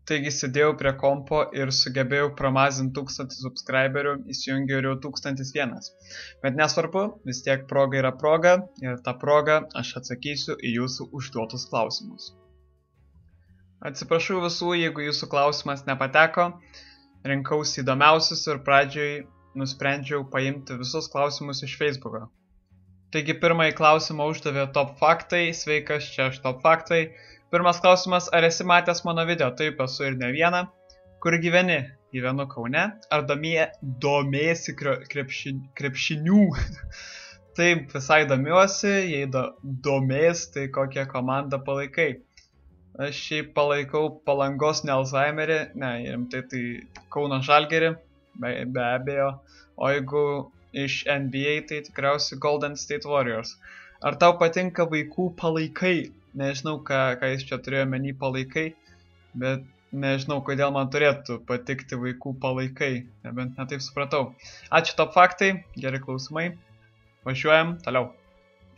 Taigi sėdėjau prie kompo ir sugebėjau pramazinti 1000 subscriberių, įsijungiau ir jau 1001. Bet nesvarbu, vis tiek proga yra proga ir tą progą aš atsakysiu į jūsų užduotus klausimus. Atsiprašau visų, jeigu jūsų klausimas nepateko, rinkausi įdomiausius ir pradžioj nusprendžiau paimti visus klausimus iš Facebooko. Taigi pirmąjį klausimą uždavė Top Faktai, sveikas, čia aš Top Faktai. Pirmas klausimas, ar esi matęs mano video? Taip, esu ir ne vieną. Kur gyveni? Gyvenu Kaune. Ar domėsi krepšinių? Taip, visai domiuosi, jei domės, tai kokią komandą palaikai. Aš šiaip palaikau Palangos ne Alzheimerį, ne, rimtai tai Kauno Žalgirį, be abejo, o jeigu iš NBA tai tikriausiai Golden State Warriors. Ar tau patinka vaikų palaikai? Nežinau, ką jis čia turėjo menį palaikai, bet nežinau, kodėl man turėtų patikti vaikų palaikai, nebent netaip supratau. Ačiū Top Faktai, geri klausimai. Važiuojam toliau.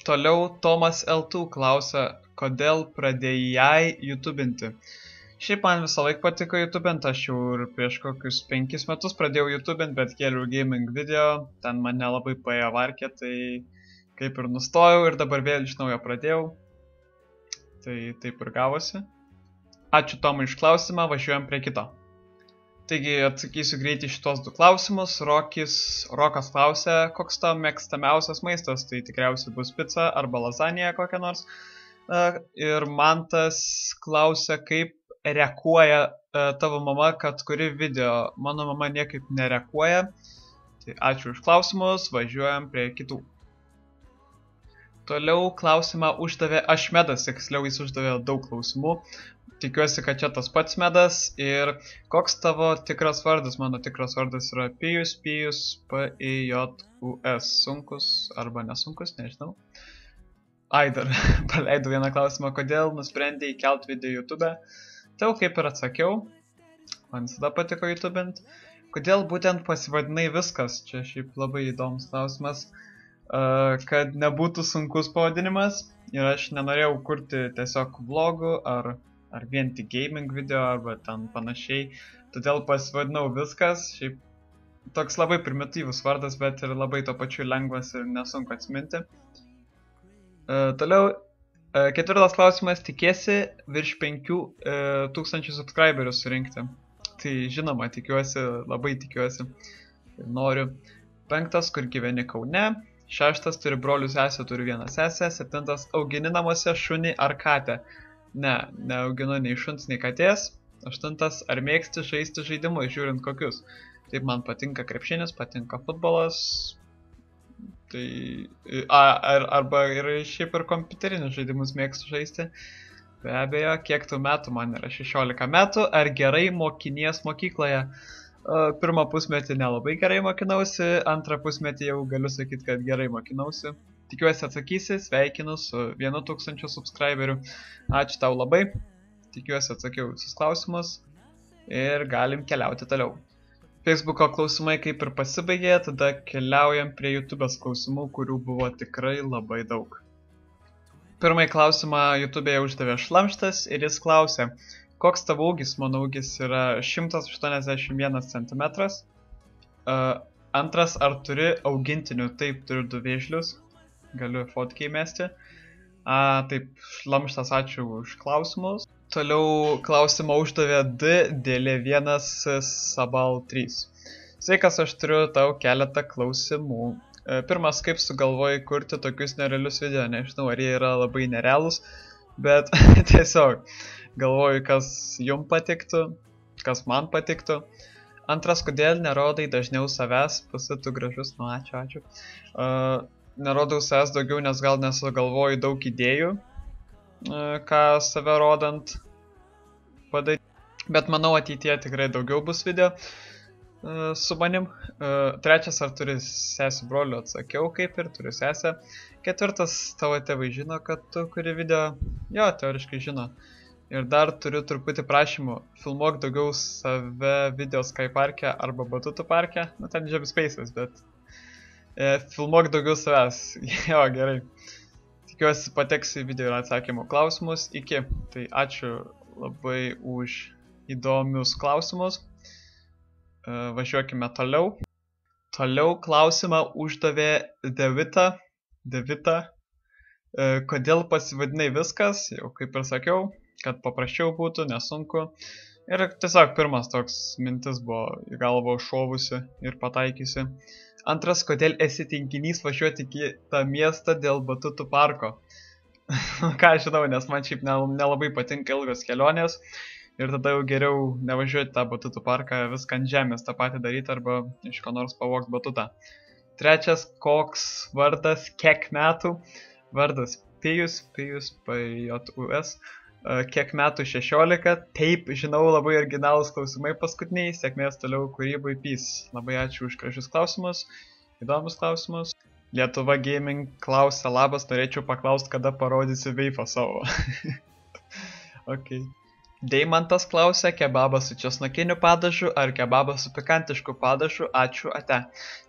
Toliau Tomas L2 klausia, kodėl pradėjai YouTubinti. Šiaip man visą laiką patiko YouTubinti, aš jau ir prieš kokius 5 metus pradėjau YouTubinti, bet kėliau gaming video, ten man nelabai paėjo varkė, tai kaip ir nustojau ir dabar vėl iš naujo pradėjau. Tai taip ir gavosi. Ačiū Tomui iš klausimą, važiuojam prie kito. Taigi atsakysiu greitai šitos du klausimus. Rokas klausia, koks tavo mėgstamiausias maistas, tai tikriausiai bus pica arba lazanija kokia nors. Ir Mantas klausia, kaip reaguoja tavo mama, kad kuri video. Mano mama niekaip nereaguoja. Tai ačiū už klausimus, važiuojam prie kitų. Toliau klausimą uždavė Ašmedas, tiksliau jis uždavė daug klausimų. Tikiuosi, kad čia tas pats Medas. Ir koks tavo tikras vardas? Mano tikras vardas yra Pijus, P-I-J-U-S. Sunkus arba nesunkus, nežinau. Ai, dar paleidau vieną klausimą, kodėl nusprendė įkelt video YouTube. Tai kaip ir atsakiau, man visada patiko YouTubint. Kodėl būtent pasivadinai Viskas? Čia šiaip labai įdomus klausimas. Kad nebūtų sunkus pavadinimas ir aš nenorėjau kurti tiesiog vlogų ar vien tik gaming video arba ten panašiai, todėl pasivadinau Viskas. Šiaip toks labai primityvus vardas, bet ir labai to pačiu lengvas ir nesunku atsiminti. Toliau, ketvirtas klausimas, tikiesi virš 5000 subscriberių surinkti. Tai žinoma, tikiuosi, labai tikiuosi ir noriu. Penktas, kur gyveni Kaune. Šeštas, turi brolių sesę, turiu vieną sesę. Septintas, augini namuose šunį ar katę. Ne, neauginu nei šuns, nei katės. Aštuntas, ar mėgsti žaisti žaidimus, žiūrint kokius. Taip, man patinka krepšinis, patinka futbolas. Tai, arba ir šiaip ir kompiuterinius žaidimus mėgstu žaisti. Be abejo, kiek tų metų, man yra 16 metų. Ar gerai mokinies mokykloje? Pirmą pusmetį nelabai gerai mokinausi, antrą pusmetį jau galiu sakyti, kad gerai mokinausi. Tikiuosi atsakysi, sveikinu su 1000 subscriberių. Ačiū tau labai, tikiuosi atsakiau visus klausimus ir galim keliauti toliau. Facebooko klausimai kaip ir pasibaigė, tada keliaujam prie YouTube'os klausimų, kurių buvo tikrai labai daug. Pirmąjį klausimą YouTube'e uždavė Šlamštas ir jis klausė, koks tavo ūgis? Mano ūgis yra 181 cm. Antras, ar turi augintinių? Taip, turiu 2 vėžlius. Galiu fotkiai mesti. Taip, Šlamštas, ačiū už klausimus. Toliau klausimą uždavė D1 Sabal 3. Sveikas, aš turiu tau keletą klausimų. Pirmas, kaip sugalvojai kurti tokius nerealius video? Nežinau, ar jie yra labai nerealūs, bet tiesiog galvoju, kas jum patiktų, kas man patiktų. Antras, kodėl nerodai dažniau savęs, pasitu gražus, nu ačiū. Nerodau savęs daugiau, nes gal nesugalvoju daug idėjų, ką save rodant padaryti. Bet manau, ateityje tikrai daugiau bus video su manim. Trečias, ar turi sesę brolių? Atsakiau, kaip ir turiu sesę. Ketvirtas, tavo tėvai žino, kad tu kuri video? Jo, teoriškai žino. Ir dar turiu truputį prašymų, filmuok daugiau save video Sky parke arba Batutų parke, nu ten Jab Space'as, bet filmuok daugiau savęs, jo gerai. Tikiuosi pateksiu į video ir atsakymų klausimus, iki, tai ačiū labai už įdomius klausimus. Važiuokime toliau. Toliau klausimą uždavė Devita. Kodėl pasivadinai viskas? Jau kaip ir sakiau, kad paprasčiau būtų, nesunku. Ir tiesiog pirmas toks mintis buvo į galvą šovusi ir pataikysi. Antras, kodėl esi tinginys važiuoti į kitą miestą dėl batutų parko? Ką žinau, nes man šiaip nelabai patinka ilgos kelionės. Ir tada jau geriau nevažiuoti tą batutų parką, viską ant žemės tą patį daryti arba iš ko nors pavogt batutą. Trečias, koks vardas, kiek metų? Vardas Pijus, P-J-U-S. Kiek metų 16. Taip, žinau, labai originalūs klausimai paskutiniai. Sėkmės toliau kūrybai, peace. Labai ačiū už gražius klausimus, įdomus klausimus. Lietuva Gaming klausia, labas, norėčiau paklausti, kada parodysi veifą savo. Okay. Deimantas klausia, kebabas su česnakiniu padažu ar kebabas su pikantišku padažu, ačiū, ate.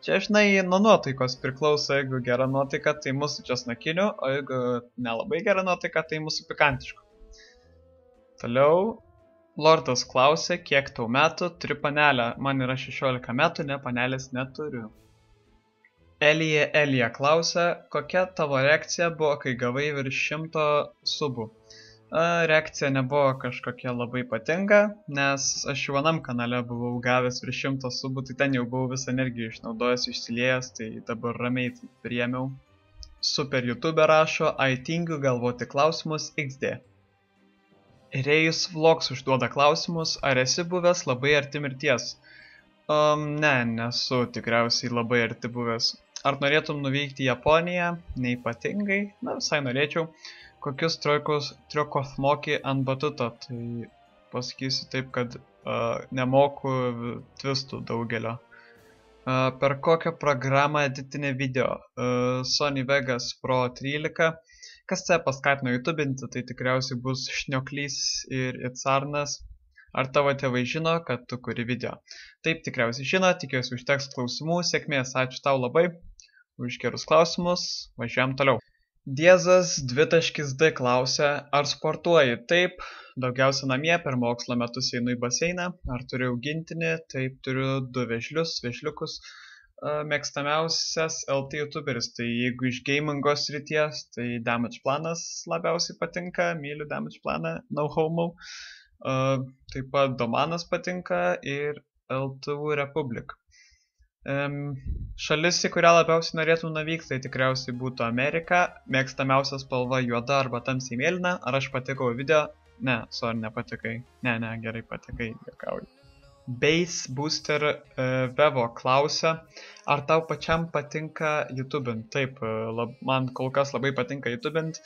Čia, žinai, nuo nuotaikos priklauso, jeigu gera nuotaika, tai mūsų česnakiniu, o jeigu nelabai gera nuotaika, tai mūsų pikantišku. Toliau, Lordas klausia, kiek tau metų, turi panelę, man yra 16 metų, ne panelės neturiu. Elija klausia, kokia tavo reakcija buvo, kai gavai virš 100 subų? Reakcija nebuvo kažkokia labai ypatinga, nes aš jau vienam kanale buvau gavęs virš 100 subų, tai ten jau buvau visą energiją išnaudojęs, išsiliejęs, tai dabar ramiai priėmiau. Super YouTube rašo, tingiu galvoti klausimus XD. Rėjus Vlogs užduoda klausimus, ar esi buvęs labai arti mirties? Ne, nesu tikriausiai labai arti buvęs. Ar norėtum nuvykti į Japoniją? Neypatingai, na visai norėčiau. Kokius triukus moki ant batuto? Tai pasakysiu taip, kad nemoku twistų daugelio. Per kokią programą editinė video? Sony Vegas Pro 13. Kas čia paskatino YouTubinti, tai tikriausiai bus Šnioklys ir Icarnas. Ar tavo tėvai žino, kad tu kuri video? Taip, tikriausiai žino, tikiuosi užteks klausimų, sėkmės, ačiū tau labai už gerus klausimus, važiuojam toliau. Diezas 2.D klausia, ar sportuoji? Taip, daugiausia namie, per mokslo metus einu į baseiną. Ar turiu augintinį? Taip, turiu 2 vežliukus. Mėgstamiausias LT YouTuberis, tai jeigu iš gamingo srities, tai Damage Planas labiausiai patinka, myliu Damage Planą, No Homo. Taip pat Domanas patinka ir LTU Republic. Šalis, į kurią labiausiai norėtum nuvykti, tai tikriausiai būtų Amerika. Mėgstamiausia spalva juoda arba tamsiai mėlyna. Ar aš patikau video? Ne, sorry, nepatikai. Ne, gerai patikai, juokauju. Base Booster Vevo klausia, ar tau pačiam patinka YouTubint? Taip, man kol kas labai patinka YouTubint.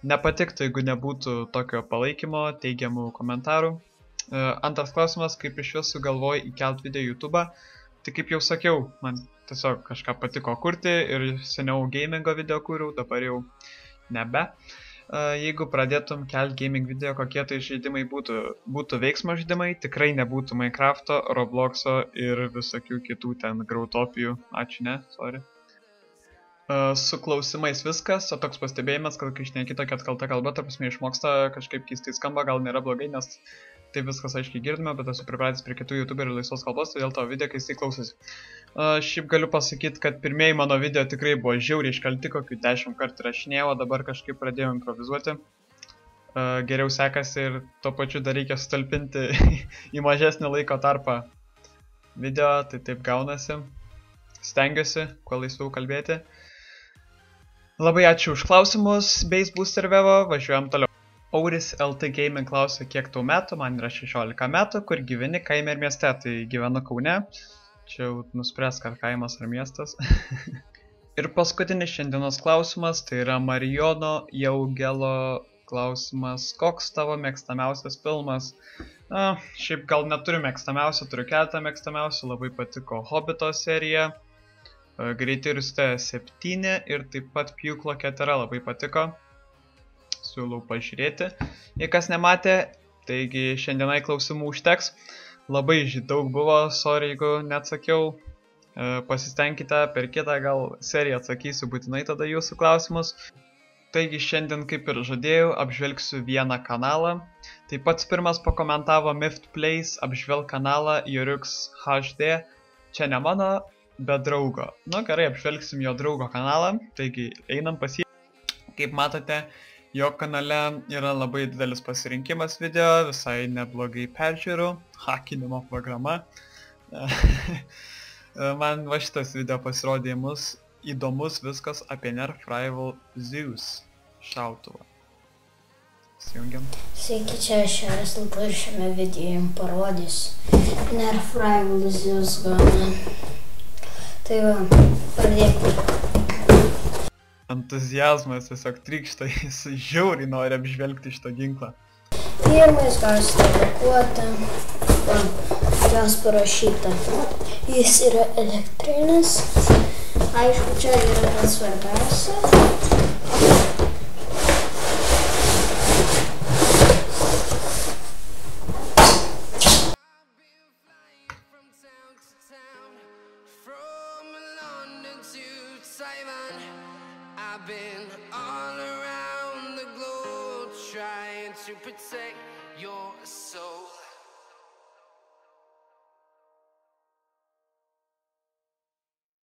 Nepatiktų, jeigu nebūtų tokio palaikymo, teigiamų komentarų. Antras klausimas, kaip iš jūsų galvoji įkelt video YouTube'ą? Tai kaip jau sakiau, man tiesiog kažką patiko kurti ir seniau gamingo video kūriau, dabar jau nebe. Jeigu pradėtum kelt gaming video, kokie tai žaidimai būtų veiksmo žaidimai, tikrai nebūtų Minecrafto, Robloxo ir visokių kitų ten grautopijų. Ačiū, ne, sorry. Su klausimais viskas, o toks pastebėjimas, kad kai šneki tokia atkalta kalba, tarp prasme išmoksta kažkaip keistai skamba, gal nėra blogai, nes taip viskas aiškiai girdime, bet esu pripratęs prie kitų youtuberių laisvos kalbos, todėl tavo video keistai klausosi. Šiaip galiu pasakyti, kad pirmieji mano video tikrai buvo žiauriai iškalti, kokių 10 kartų rašinėjau, o dabar kažkaip pradėjau improvizuoti. Geriau sekasi ir tuo pačiu dar reikia sutalpinti į mažesnį laiko tarpą video, tai taip gaunasi. Stengiuosi, kuo laisviau kalbėti. Labai ačiū už klausimus, Base Booster Vevo, važiuojam toliau. Auris LT Gaming klausia, kiek tau metų, man yra 16 metų, kur gyveni kaime ir mieste, tai gyvenu Kaune. Čia jau nuspręs, kad kaimas ar miestas. Ir paskutinis šiandienos klausimas, tai yra Marijono Jaugelo klausimas, koks tavo mėgstamiausias filmas? Šiaip gal neturiu mėgstamiausių, turiu keletą mėgstamiausių, labai patiko Hobbito serija, Greiti ir Rūstė 7 ir taip pat Pjūklo ketera labai patiko. Siūlau pažiūrėti. Jei kas nematė, taigi šiandienai klausimų užteks. Labai daug buvo, sorry, jeigu neatsakiau. Pasistengkite, per kitą gal seriją atsakysiu būtinai tada jūsų klausimus. Taigi šiandien, kaip ir žadėjau, apžvelgsiu vieną kanalą. Tai pats pirmas pakomentavo Mift Plays, apžvelg kanalą Juriks HD. Čia ne mano, bet draugo. Nu gerai, apžvelgsim jo draugo kanalą. Taigi einam pas jį. Kaip matote, jo kanale yra labai didelis pasirinkimas video, visai neblogai peržiūrų, hakinimo programa. Man va šitas video pasirodė įdomus viskas apie Nerf Rival Zeus šautuvą. Sijungiam. Sveiki, čia aš Reslupa ir šiame video jums parodysiu Nerf Rival Zeus gun. Tai va, pradėkime. Entuziazmas tiesiog trykšta, jis žiauriai nori apžvelgti šitą ginklą. Pirmais galite blokuoti, jos parašyta. Jis yra elektrinis. Aišku, čia yra tas svarbiausia. I've been all around the globe trying to protect your soul.